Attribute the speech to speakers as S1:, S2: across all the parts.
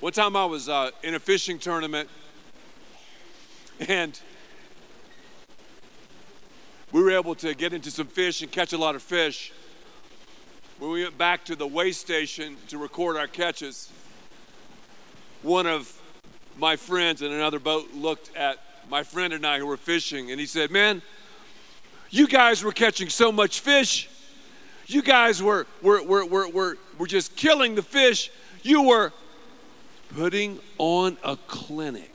S1: One time I was in a fishing tournament, and we were able to get into some fish and catch a lot of fish. When we went back to the weigh station to record our catches, one of my friends in another boat looked at my friend and I who were fishing, and he said, "Man, you guys were catching so much fish. You guys were just killing the fish. You were putting on a clinic."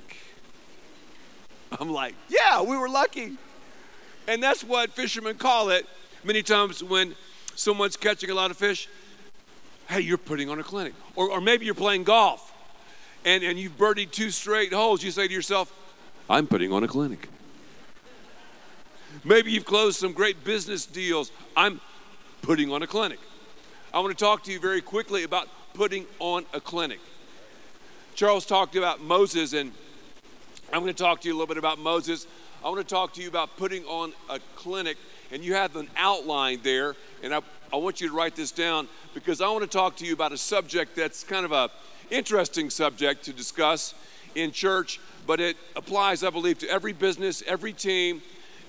S1: I'm like, yeah, we were lucky. And that's what fishermen call it many times when someone's catching a lot of fish. Hey, you're putting on a clinic. Or maybe you're playing golf and you've birdied 2 straight holes. You say to yourself, I'm putting on a clinic. Maybe you've closed some great business deals. I'm putting on a clinic. I want to talk to you very quickly about putting on a clinic. Charles talked about Moses, and I'm going to talk to you a little bit about Moses. I want to talk to you about putting on a clinic, and you have an outline there, and I want you to write this down because I want to talk to you about a subject that's kind of an interesting subject to discuss in church, but it applies, I believe, to every business, every team,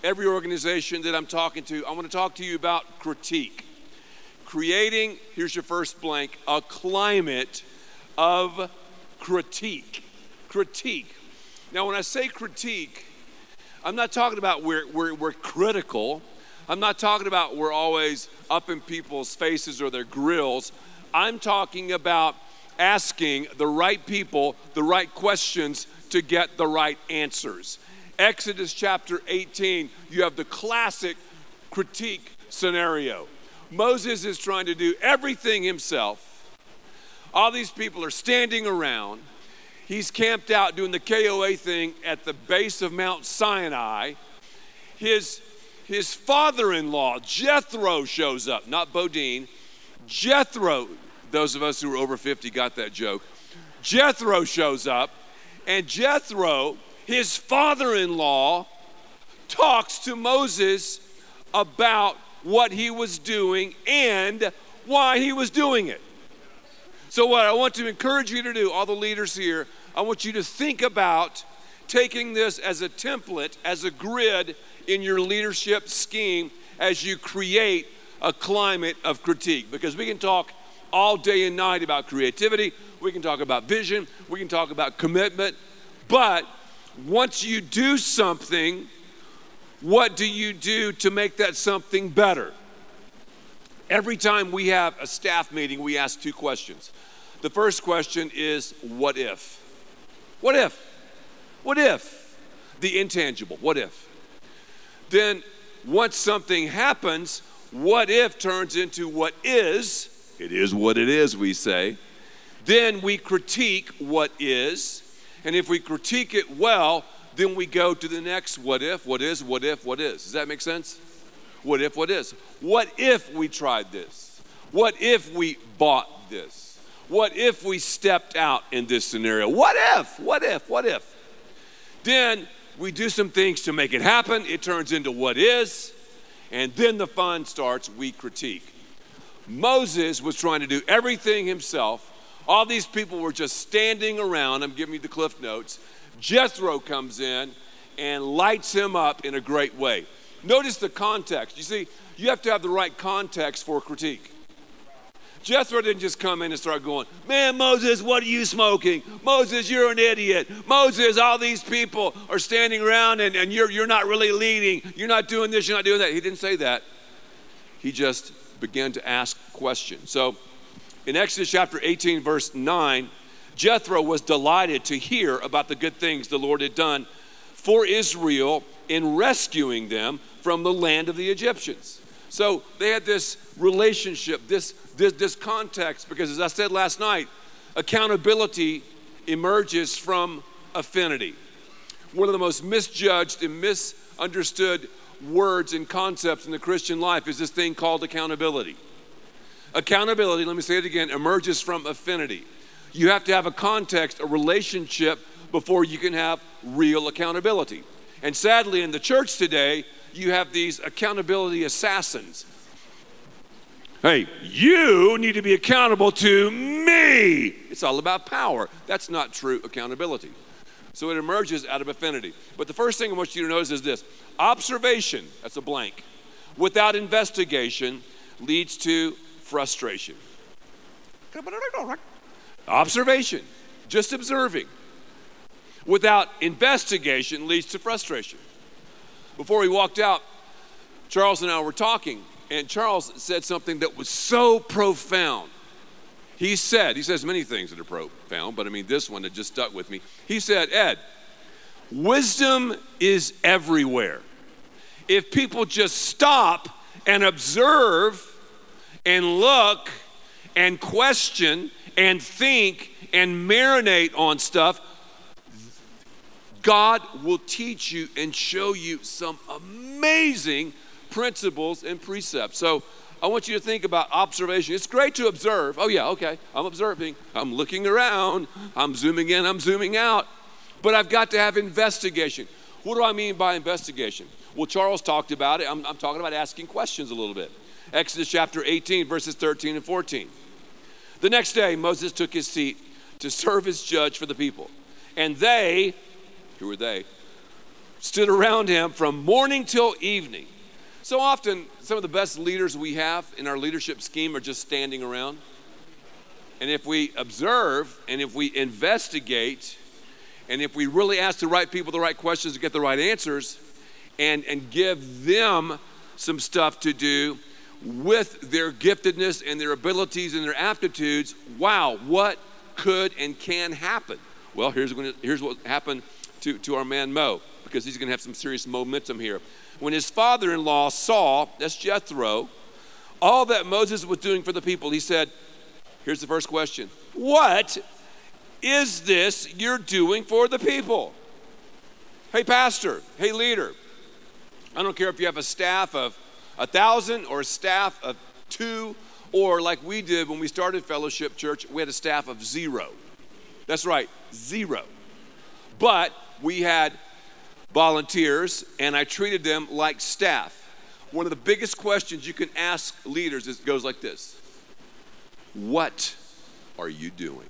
S1: every organization that I'm talking to. I want to talk to you about critique. Creating, here's your first blank, a climate of critique. Critique. Now, when I say critique, I'm not talking about we're critical. I'm not talking about we're always up in people's faces or their grills. I'm talking about asking the right people the right questions to get the right answers. Exodus chapter 18, you have the classic critique scenario. Moses is trying to do everything himself. All these people are standing around. He's camped out doing the KOA thing at the base of Mount Sinai. His father-in-law, Jethro, shows up, not Bodine. Jethro, those of us who are over 50 got that joke. Jethro shows up, and Jethro, his father-in-law, talks to Moses about what he was doing and why he was doing it. So what I want to encourage you to do, all the leaders here, I want you to think about taking this as a template, as a grid in your leadership scheme as you create a climate of critique. Because we can talk all day and night about creativity, we can talk about vision, we can talk about commitment, but once you do something, what do you do to make that something better? Every time we have a staff meeting, we ask 2 questions. The first question is, what if? What if? What if? The intangible, what if? Then once something happens, what if turns into what is. It is what it is, we say. Then we critique what is. And if we critique it well, then we go to the next what if, what is, what if, what is. Does that make sense? What if, what is? What if we tried this? What if we bought this? What if we stepped out in this scenario? What if? What if? What if? Then we do some things to make it happen. It turns into what is. And then the fun starts. We critique. Moses was trying to do everything himself. All these people were just standing around. I'm giving you the Cliff Notes. Jethro comes in and lights him up in a great way. Notice the context. You see, you have to have the right context for critique. Jethro didn't just come in and start going, man, Moses, what are you smoking? Moses, you're an idiot. Moses, all these people are standing around and you're not really leading. You're not doing this, you're not doing that. He didn't say that. He just began to ask questions. So in Exodus chapter 18, verse 9, Jethro was delighted to hear about the good things the Lord had done for Israel in rescuing them from the land of the Egyptians. So they had this relationship, this context, because as I said last night, accountability emerges from affinity. One of the most misjudged and misunderstood words and concepts in the Christian life is this thing called accountability. Accountability, let me say it again, emerges from affinity. You have to have a context, a relationship, before you can have real accountability. And sadly, in the church today, you have these accountability assassins. Hey, you need to be accountable to me. me. It's all about power. That's not true accountability. So it emerges out of affinity. But the first thing I want you to notice is this. Observation, that's a blank, without investigation leads to frustration. Observation, just observing, without investigation leads to frustration. Before we walked out, Charles and I were talking, and Charles said something that was so profound. He says many things that are profound, but I mean this one that just stuck with me. He said, Ed, wisdom is everywhere. If people just stop and observe and look and question and think and marinate on stuff, God will teach you and show you some amazing principles and precepts. So I want you to think about observation. It's great to observe. Oh yeah, okay, I'm observing. I'm looking around. I'm zooming in, I'm zooming out. But I've got to have investigation. What do I mean by investigation? Well, Charles talked about it. I'm talking about asking questions a little bit. Exodus chapter 18, verses 13 and 14. The next day, Moses took his seat to serve as judge for the people. And they, who were they, stood around him from morning till evening. So often, some of the best leaders we have in our leadership scheme are just standing around. And if we observe, and if we investigate, and if we really ask the right people the right questions to get the right answers, and give them some stuff to do with their giftedness and their abilities and their aptitudes, wow, what could and can happen? Well, here's what happened to our man Mo, because he's going to have some serious momentum here. When his father-in-law saw, that's Jethro, all that Moses was doing for the people, he said, here's the first question, what is this you're doing for the people? Hey, pastor, hey, leader, I don't care if you have a staff of 1,000 or a staff of 2, or like we did when we started Fellowship Church, we had a staff of 0. That's right, 0. But we had volunteers, and I treated them like staff. One of the biggest questions you can ask leaders goes like this. What are you doing?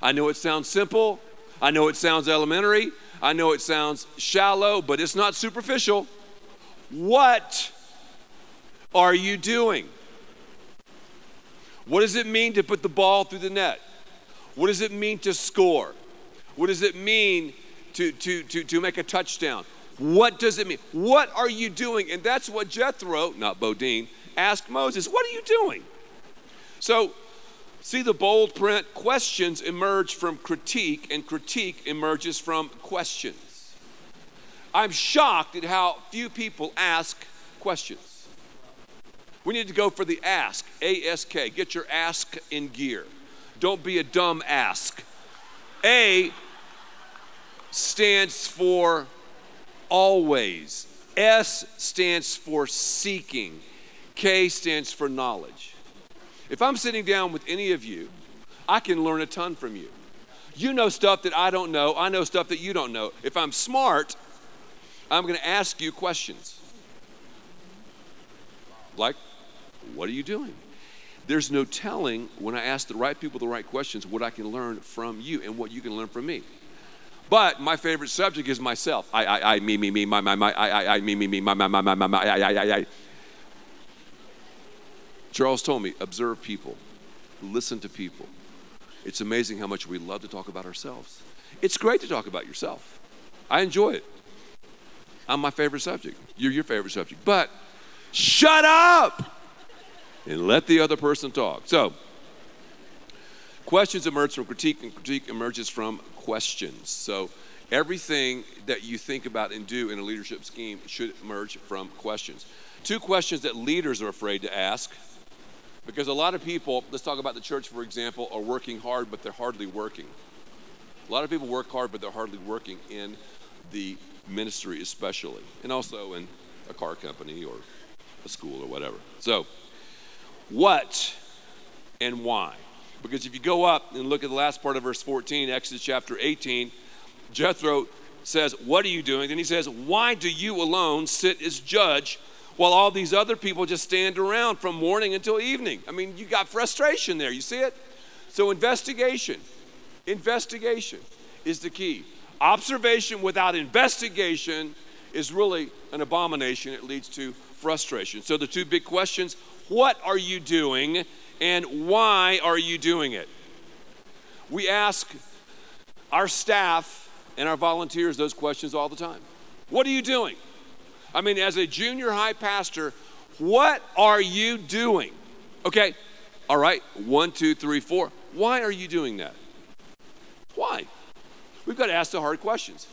S1: I know it sounds simple. I know it sounds elementary. I know it sounds shallow, but it's not superficial. What are you doing? What does it mean to put the ball through the net? What does it mean to score? What does it mean to make a touchdown? What does it mean? What are you doing? And that's what Jethro, not Bodine, asked Moses. What are you doing? So, see the bold print, questions emerge from critique, and critique emerges from questions. I'm shocked at how few people ask questions. We need to go for the ask, A-S-K. Get your ask in gear. Don't be a dumb ask. A stands for always. S stands for seeking. K stands for knowledge. If I'm sitting down with any of you, I can learn a ton from you. You know stuff that I don't know. I know stuff that you don't know. If I'm smart, I'm going to ask you questions. Like, what are you doing? There's no telling when I ask the right people the right questions what I can learn from you and what you can learn from me. But my favorite subject is myself. I, me, my, I, me, my, I. Charles told me, observe people, listen to people. It's amazing how much we love to talk about ourselves. It's great to talk about yourself. I enjoy it. I'm my favorite subject. You're your favorite subject. But shut up and let the other person talk. So, questions emerge from critique, and critique emerges from questions. So, everything that you think about and do in a leadership scheme should emerge from questions. 2 questions that leaders are afraid to ask, because a lot of people, let's talk about the church for example, are working hard, but they're hardly working. A lot of people work hard, but they're hardly working in the ministry especially, and also in a car company or a school or whatever. So, what and why? Because if you go up and look at the last part of verse 14, Exodus chapter 18, Jethro says, what are you doing? Then he says, why do you alone sit as judge while all these other people just stand around from morning until evening? I mean, you got frustration there. You see it? So investigation is the key. Observation without investigation is really an abomination. It leads to frustration. So the two big questions, what are you doing and why are you doing it? We ask our staff and our volunteers those questions all the time. What are you doing? I mean, as a junior high pastor, what are you doing? Okay, all right, 1, 2, 3, 4. Why are you doing that? Why? We've got to ask the hard questions.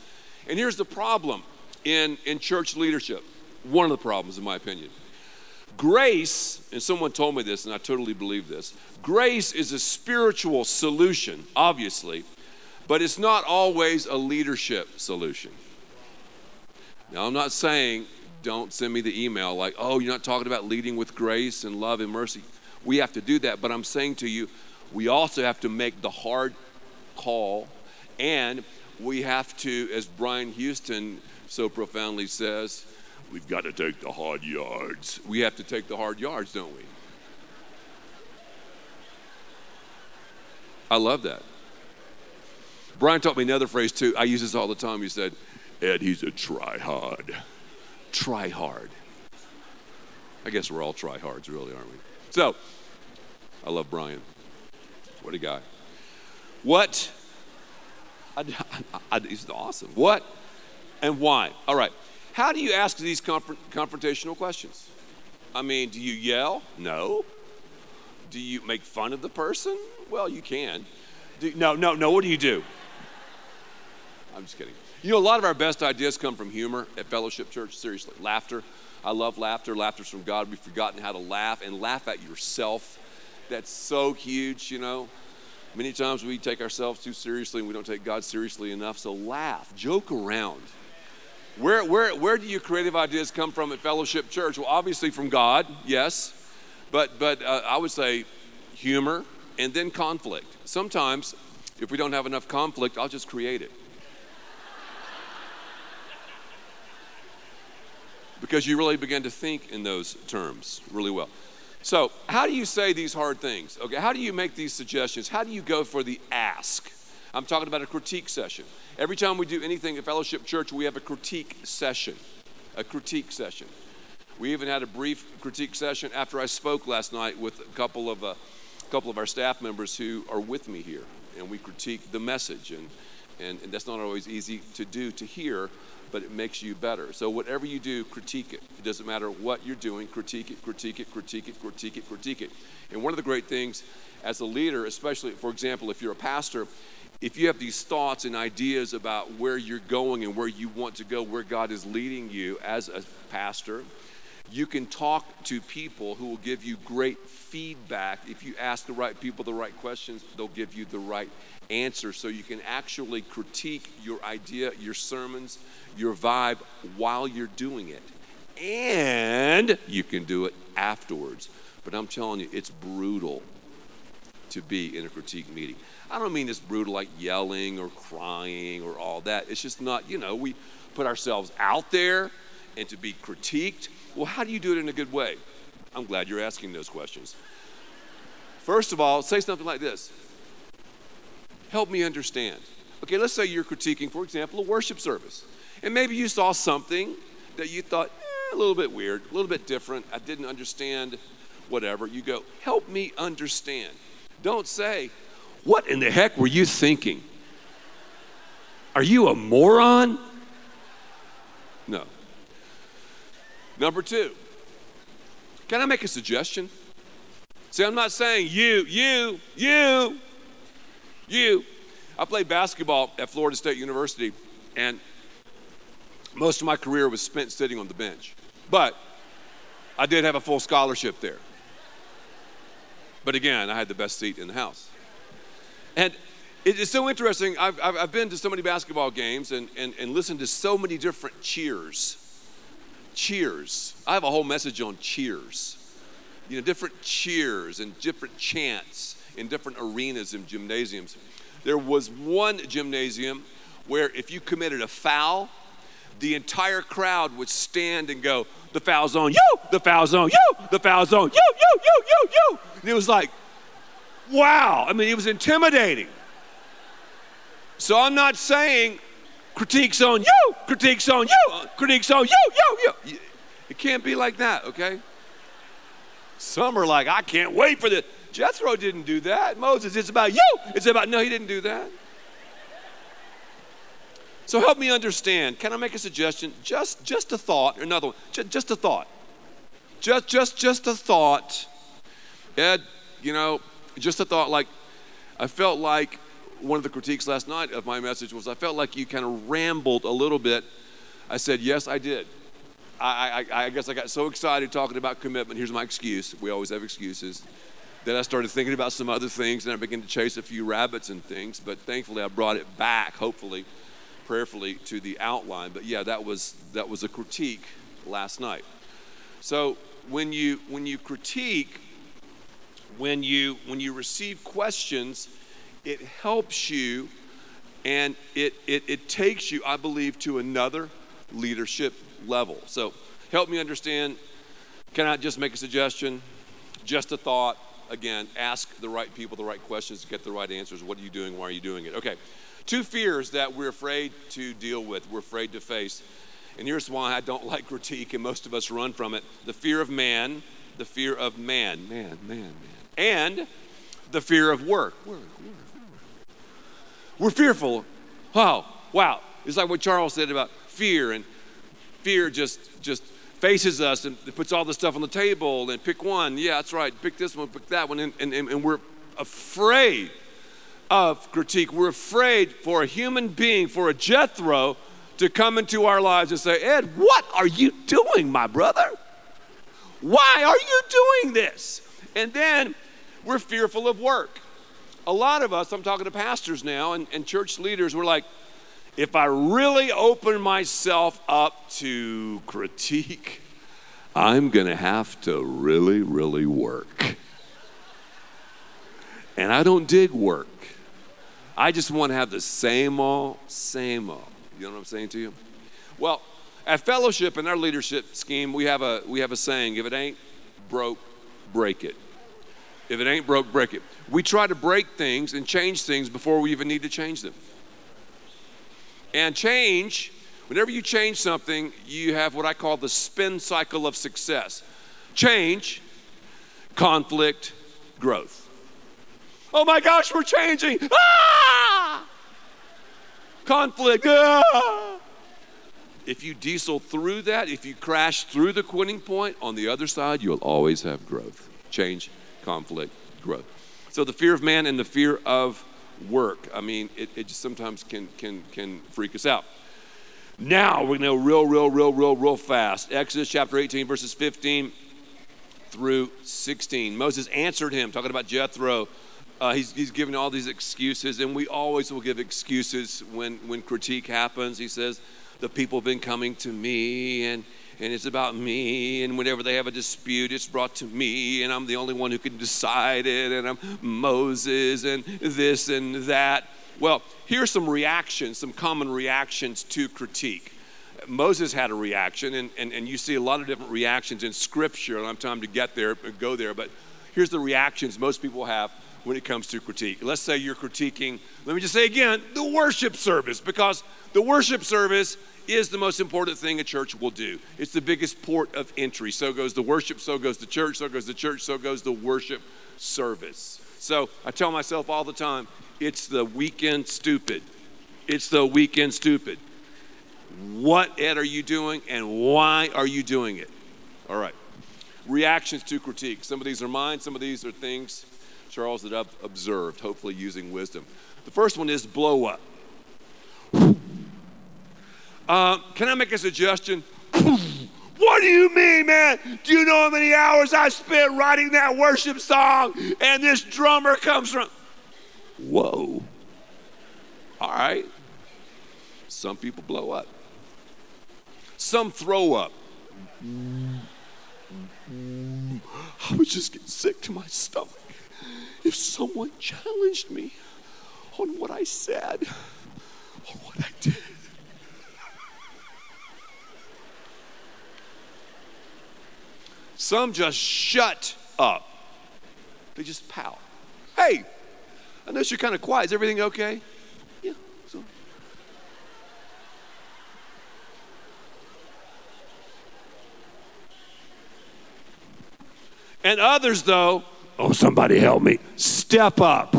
S1: And here's the problem in church leadership. One of the problems, in my opinion. Grace, and someone told me this, and I totally believe this. Grace is a spiritual solution, obviously, but it's not always a leadership solution. Now, I'm not saying don't send me the email like, oh, you're not talking about leading with grace and love and mercy. We have to do that, but I'm saying to you, we also have to make the hard call, and we have to, as Brian Houston so profoundly says, we've got to take the hard yards. We have to take the hard yards, don't we? I love that. Brian taught me another phrase too. I use this all the time. He said, Ed, he's a try-hard. Try-hard. I guess we're all try-hards, really, aren't we? So, I love Brian. What a guy. What? He's awesome. What and why? All right. How do you ask these confrontational questions? I mean, do you yell? No. Do you make fun of the person? Well, you can. No. What do you do? I'm just kidding. You know, a lot of our best ideas come from humor at Fellowship Church. Seriously, laughter. I love laughter. Laughter's from God. We've forgotten how to laugh and laugh at yourself. That's so huge, you know. Many times we take ourselves too seriously and we don't take God seriously enough. So laugh, joke around. Where do your creative ideas come from at Fellowship Church? Well, obviously from God, yes. But I would say humor and then conflict. Sometimes, if we don't have enough conflict, I'll just create it. Because you really begin to think in those terms really well. So, how do you say these hard things? Okay, how do you make these suggestions? How do you go for the ask? I'm talking about a critique session. Every time we do anything at Fellowship Church, we have a critique session. A critique session. We even had a brief critique session after I spoke last night with a couple of our staff members who are with me here, and we critiqued the message, and that's not always easy to do, to hear, but it makes you better. So whatever you do, critique it. It doesn't matter what you're doing, critique it, critique it, critique it, critique it, critique it. And one of the great things as a leader, especially, for example, if you're a pastor, if you have these thoughts and ideas about where you're going and where you want to go, where God is leading you as a pastor, you can talk to people who will give you great feedback. If you ask the right people the right questions, they'll give you the right answer. So you can actually critique your idea, your sermons, your vibe while you're doing it. And you can do it afterwards. But I'm telling you, it's brutal to be in a critique meeting. I don't mean it's brutal like yelling or crying or all that. It's just not, we put ourselves out there and to be critiqued. Well, how do you do it in a good way? I'm glad you're asking those questions. First of all, say something like this. Help me understand. Okay, let's say you're critiquing, for example, a worship service. And maybe you saw something that you thought, a little bit weird, a little bit different. I didn't understand, whatever. You go, help me understand. Don't say, what in the heck were you thinking? Are you a moron? No. Number 2, can I make a suggestion? See, I'm not saying you. I played basketball at Florida State University, and most of my career was spent sitting on the bench. But I did have a full scholarship there. But again, I had the best seat in the house. And it's so interesting. I've been to so many basketball games and listened to so many different cheers. Cheers. I have a whole message on cheers. Different cheers and different chants in different arenas and gymnasiums. There was one gymnasium where if you committed a foul, the entire crowd would stand and go, the foul's on you, the foul's on you, the foul's on you. And it was like, wow. I mean, it was intimidating. So I'm not saying critiques on you, critiques on you, critiques on you. It can't be like that, okay? Some are like, I can't wait for this. Jethro didn't do that. Moses, it's about you. It's about, no, he didn't do that. So help me understand. Can I make a suggestion? Just a thought. Another one. Just a thought. Just a thought. Ed, just a thought. Like, I felt like one of the critiques last night of my message was I felt like you kind of rambled a little bit. I said, yes, I did. I guess I got so excited talking about commitment. Here's my excuse. We always have excuses. Then I started thinking about some other things, and I began to chase a few rabbits and things. But thankfully, I brought it back, hopefully, prayerfully, to the outline. But yeah, that was a critique last night. So when you critique, when you receive questions, it helps you, and it takes you, I believe, to another leadership level. So help me understand. Can I just make a suggestion? Just a thought. Again, ask the right people the right questions to get the right answers. What are you doing? Why are you doing it? Okay. 2 fears that we're afraid to deal with, we're afraid to face. And here's why I don't like critique, and most of us run from it. The fear of man, the fear of man, and the fear of work. We're fearful. Wow. It's like what Charles said about fear, and fear just faces us and puts all the stuff on the table and pick one. Yeah, that's right. Pick this one, pick that one. And we're afraid of critique. We're afraid for a human being, for a Jethro, to come into our lives and say, Ed, what are you doing, my brother? Why are you doing this? And then we're fearful of work. A lot of us, I'm talking to pastors now and church leaders, we're like, if I really open myself up to critique, I'm going to have to really, really work. And I don't dig work. I just want to have the same old. You know what I'm saying to you? Well, at Fellowship in our leadership scheme, we have a saying, if it ain't broke, break it. If it ain't broke, break it. We try to break things and change things before we even need to change them. And change, whenever you change something, you have what I call the spin cycle of success. Change, conflict, growth. Oh my gosh, we're changing. Ah! Conflict. Ah! If you diesel through that, if you crash through the quitting point, on the other side, you'll always have growth. Change, conflict, growth. So the fear of man and the fear of work. I mean, it just sometimes can freak us out. Now we're going to go real fast. Exodus chapter 18, verses 15 through 16. Moses answered him, talking about Jethro. He's giving all these excuses, and we always will give excuses when critique happens. He says, the people have been coming to me, and it's about me, and whenever they have a dispute, it's brought to me, and I'm the only one who can decide it, and I'm Moses, and this and that. Well, here's some reactions, some common reactions to critique. Moses had a reaction, and you see a lot of different reactions in Scripture, and I don't have time to go there, but here's the reactions most people have when it comes to critique. Let's say you're critiquing, let me just say again, the worship service, because the worship service is the most important thing a church will do. It's the biggest port of entry. So goes the worship, so goes the church, so goes the church, so goes the worship service. So I tell myself all the time, it's the weekend stupid. It's the weekend stupid. What, Ed, are you doing, and why are you doing it? All right. Reactions to critique. Some of these are mine. Some of these are things, Charles, that I've observed, hopefully using wisdom. The first one is blow up. Can I make a suggestion? What do you mean, man? Do you know how many hours I spent writing that worship song and this drummer comes from? Whoa. All right. Some people blow up. Some throw up. I would just get sick to my stomach if someone challenged me on what I said or what I did. Some just shut up. They just pout. Hey, I notice you're kind of quiet. Is everything okay? Yeah. So. And others, though, oh, somebody help me, step up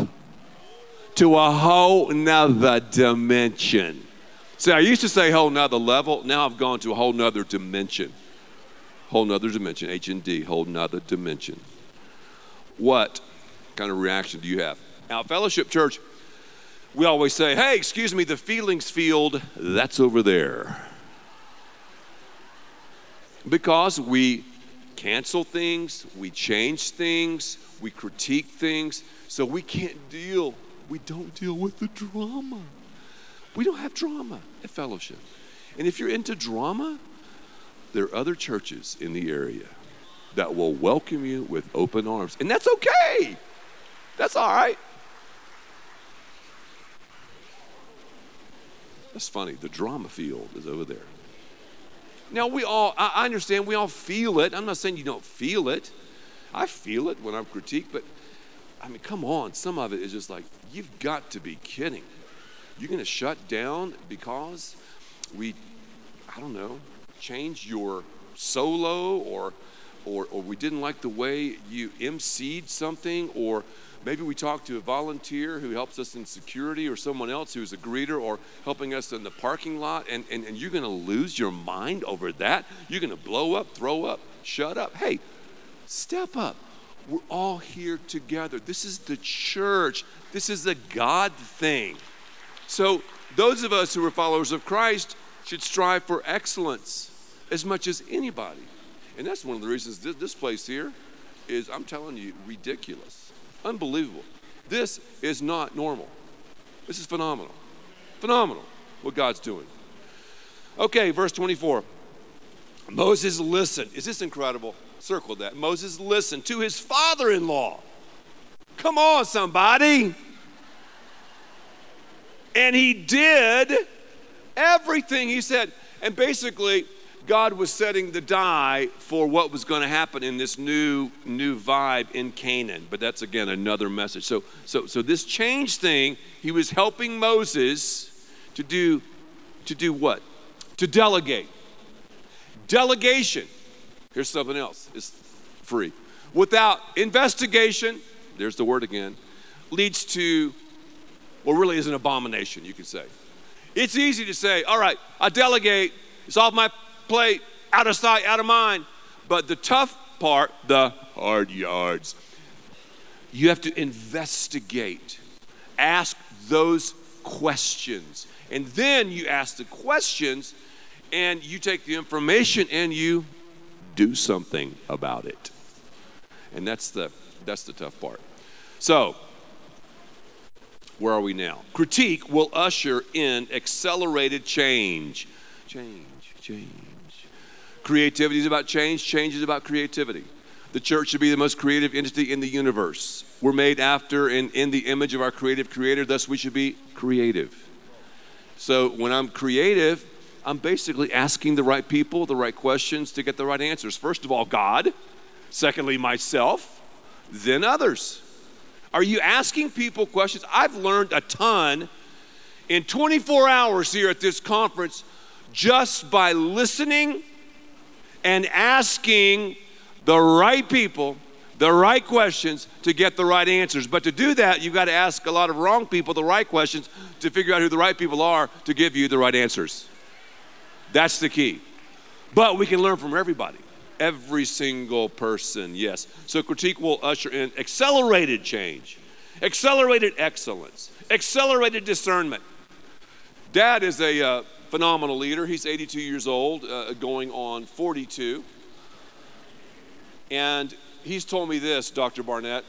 S1: to a whole nother dimension. See, I used to say whole nother level. Now I've gone to a whole nother dimension. Whole nother dimension, H&D, whole nother dimension. What kind of reaction do you have? Now, Fellowship Church, we always say, hey, excuse me, the feelings field, that's over there. Because we cancel things, we change things, we critique things, so we don't deal with the drama. We don't have drama at Fellowship. And if you're into drama, there are other churches in the area that will welcome you with open arms. And that's okay. That's all right. That's funny. The drama field is over there. Now, I understand we all feel it. I'm not saying you don't feel it. I feel it when I'm critiqued, but I mean, come on. Some of it is just like, you've got to be kidding. You're going to shut down because we change your solo or we didn't like the way you emceed something, or maybe we talked to a volunteer who helps us in security or someone else who's a greeter or helping us in the parking lot, and you're going to lose your mind over that. You're going to blow up, throw up, shut up. Hey, step up. We're all here together. This is the church. This is a God thing. So those of us who are followers of Christ should strive for excellence as much as anybody. And that's one of the reasons this place here is, I'm telling you, ridiculous, unbelievable. This is not normal. This is phenomenal. Phenomenal what God's doing. Okay, verse 24. Moses listened. Is this incredible? Circle that. Moses listened to his father-in-law. Come on, somebody. And he did everything he said. And basically, God was setting the die for what was going to happen in this new vibe in Canaan. But that's, again, another message. So this change thing, he was helping Moses to do what? To delegate. Delegation. Here's something else. It's free. Without investigation, there's the word again, leads to, well, really is an abomination, you could say. It's easy to say, all right, I delegate, it's off my plate, out of sight, out of mind. But the tough part, the hard yards, you have to investigate. Ask those questions. And then you ask the questions, and you take the information and you do something about it. And that's the tough part. So, where are we now? Critique will usher in accelerated change. Change. Creativity is about change. Change is about creativity. The church should be the most creative entity in the universe. We're made after and in the image of our creative creator, thus we should be creative. So when I'm creative, I'm basically asking the right people the right questions to get the right answers. First of all, God. Secondly, myself. Then others. Are you asking people questions? I've learned a ton in 24 hours here at this conference just by listening and asking the right people the right questions to get the right answers. But to do that, you've got to ask a lot of wrong people the right questions to figure out who the right people are to give you the right answers. That's the key. But we can learn from everybody. Every single person, yes. So critique will usher in accelerated change, accelerated excellence, accelerated discernment. Dad is a phenomenal leader. He's 82 years old, going on 42. And he's told me this, Dr. Barnett.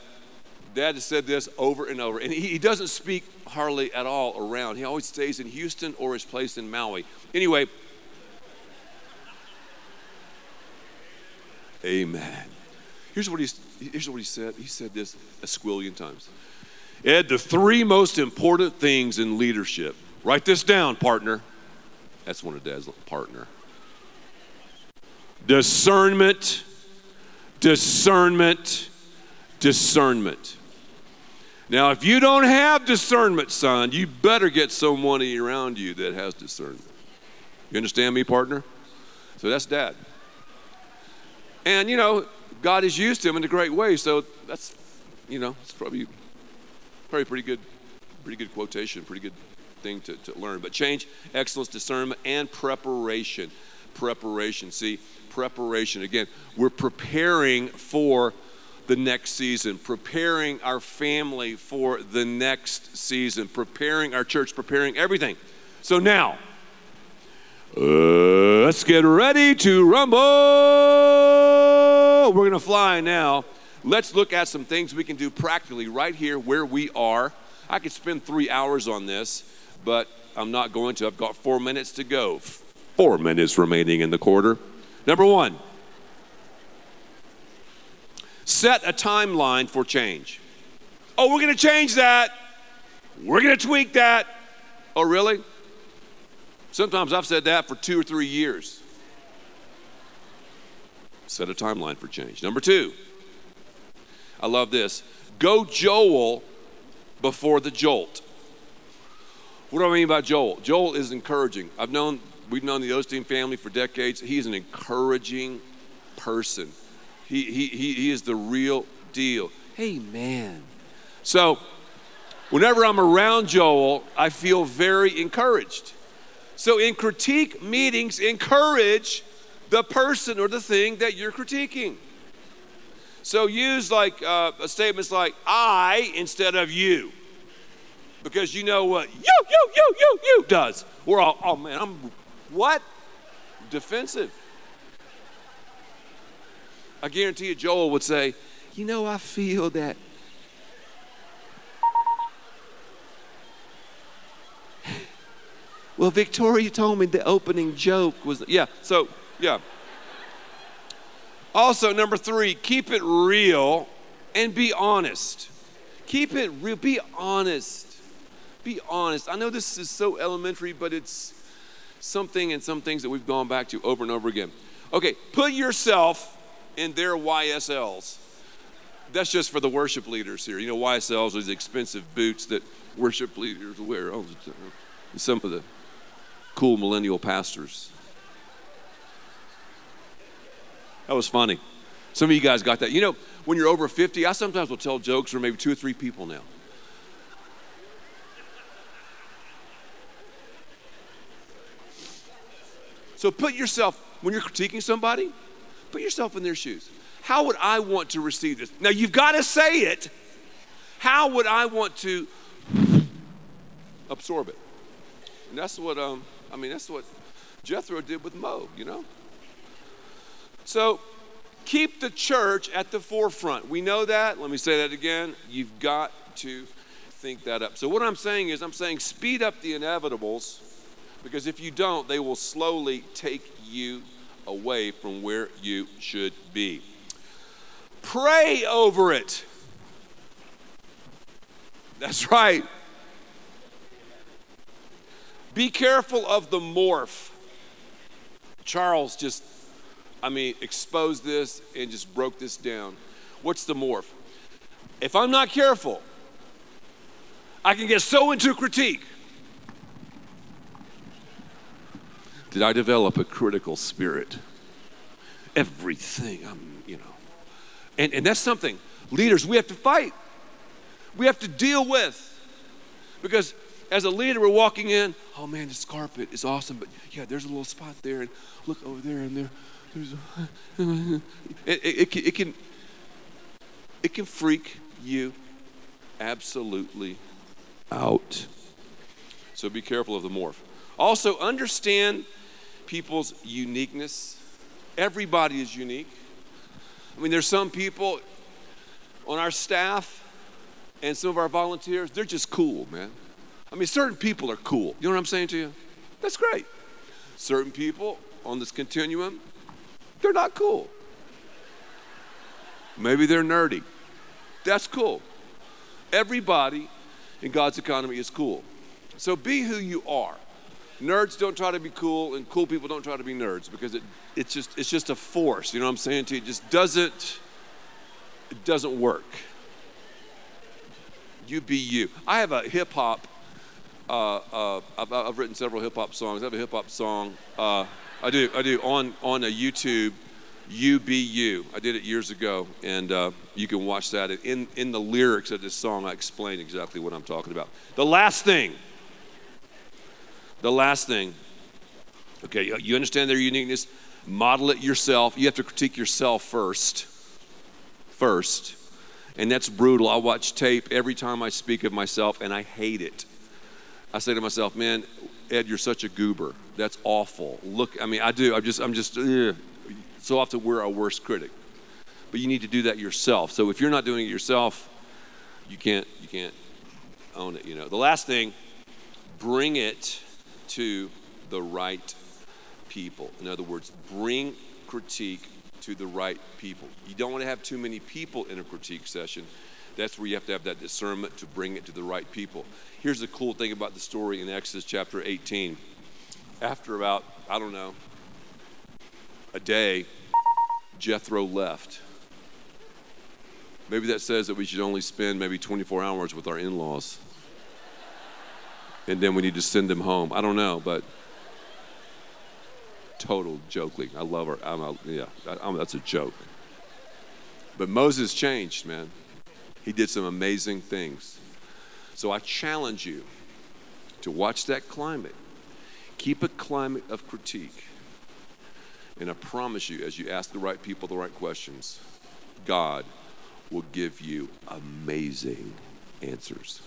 S1: Dad has said this over and over. And he doesn't speak hardly at all around. He always stays in Houston or his place in Maui. Anyway, amen. Here's what he said. He said this a squillion times. Ed, the three most important things in leadership. Write this down, partner. That's one of Dad's partner. Discernment, discernment, discernment. Now, if you don't have discernment, son, you better get someone around you that has discernment. You understand me, partner? So that's dad. And, God has used him in a great way. So that's, it's probably pretty good quotation, pretty good thing to learn. But change, excellence, discernment, and preparation. Preparation. See, preparation. Again, we're preparing for the next season, preparing our family for the next season, preparing our church, preparing everything. So now, let's get ready to rumble. We're going to fly now. Let's look at some things we can do practically right here where we are. I could spend 3 hours on this, but I'm not going to. I've got 4 minutes to go. 4 minutes remaining in the quarter. Number one, set a timeline for change. Oh, we're going to change that. We're going to tweak that. Oh, really? Sometimes I've said that for 2 or 3 years. Set a timeline for change. Number two, I love this. Go Joel before the jolt. What do I mean by Joel? Joel is encouraging. We've known the Osteen family for decades. He's an encouraging person. He is the real deal. Hey, man. So whenever I'm around Joel, I feel very encouraged. So in critique meetings, encourage the person or the thing that you're critiquing. So use statements like I instead of you. Because you know what you does. We're all, oh man, what? Defensive. I guarantee you Joel would say, I feel that. Well, Victoria told me the opening joke was, yeah. Also, number three, keep it real and be honest. Keep it real, be honest. Be honest. I know this is so elementary, but it's something and some things that we've gone back to over and over again. Okay, put yourself in their YSLs. That's just for the worship leaders here. YSLs are these expensive boots that worship leaders wear all the time. Some of the cool millennial pastors. That was funny. Some of you guys got that. When you're over 50, I sometimes will tell jokes for maybe 2 or 3 people now. So put yourself, when you're critiquing somebody, put yourself in their shoes. How would I want to receive this? Now, you've got to say it. How would I want to absorb it? And that's what, that's what Jethro did with Mo, So keep the church at the forefront. We know that. Let me say that again. You've got to think that up. So what I'm saying is speed up the inevitables, because if you don't, they will slowly take you away from where you should be. Pray over it. That's right. Be careful of the morph. Charles just, exposed this and just broke this down. What's the morph? If I'm not careful, I can get so into critique. Did I develop a critical spirit? Everything, And that's something, leaders, we have to fight. We have to deal with. Because as a leader, we're walking in, oh man, this carpet is awesome, but yeah, there's a little spot there, and look over there, and it can freak you absolutely out. So be careful of the morph. Also, understand people's uniqueness. Everybody is unique. There's some people on our staff and some of our volunteers, they're just cool, man. Certain people are cool. You know what I'm saying to you? That's great. Certain people on this continuum, they're not cool. Maybe they're nerdy. That's cool. Everybody in God's economy is cool. So be who you are. Nerds don't try to be cool, and cool people don't try to be nerds, because it's just a force. You know what I'm saying to you? It just doesn't work. You be you. I have a hip hop. I've written several hip hop songs. I have a hip hop song. I do on a YouTube. You be you. I did it years ago, and you can watch that. In the lyrics of this song, I explain exactly what I'm talking about. The last thing. Okay, you understand their uniqueness. Model it yourself. You have to critique yourself first. And that's brutal. I watch tape every time I speak of myself, and I hate it. I say to myself, man, Ed, you're such a goober. That's awful. Look, I mean, I do. I'm just so often we're our worst critic. But you need to do that yourself. So if you're not doing it yourself, you can't own it, you know. The last thing, bring it to the right people. In other words, bring critique to the right people. You don't want to have too many people in a critique session. That's where you have to have that discernment to bring it to the right people. Here's the cool thing about the story in Exodus chapter 18. After about, I don't know, a day, Jethro left. Maybe that says that we should only spend maybe 24 hours with our in-laws. And then we need to send them home. I don't know, but total joking. I love her. That's a joke. But Moses changed, man. He did some amazing things. So I challenge you to watch that climate. Keep a climate of critique. And I promise you, as you ask the right people the right questions, God will give you amazing answers.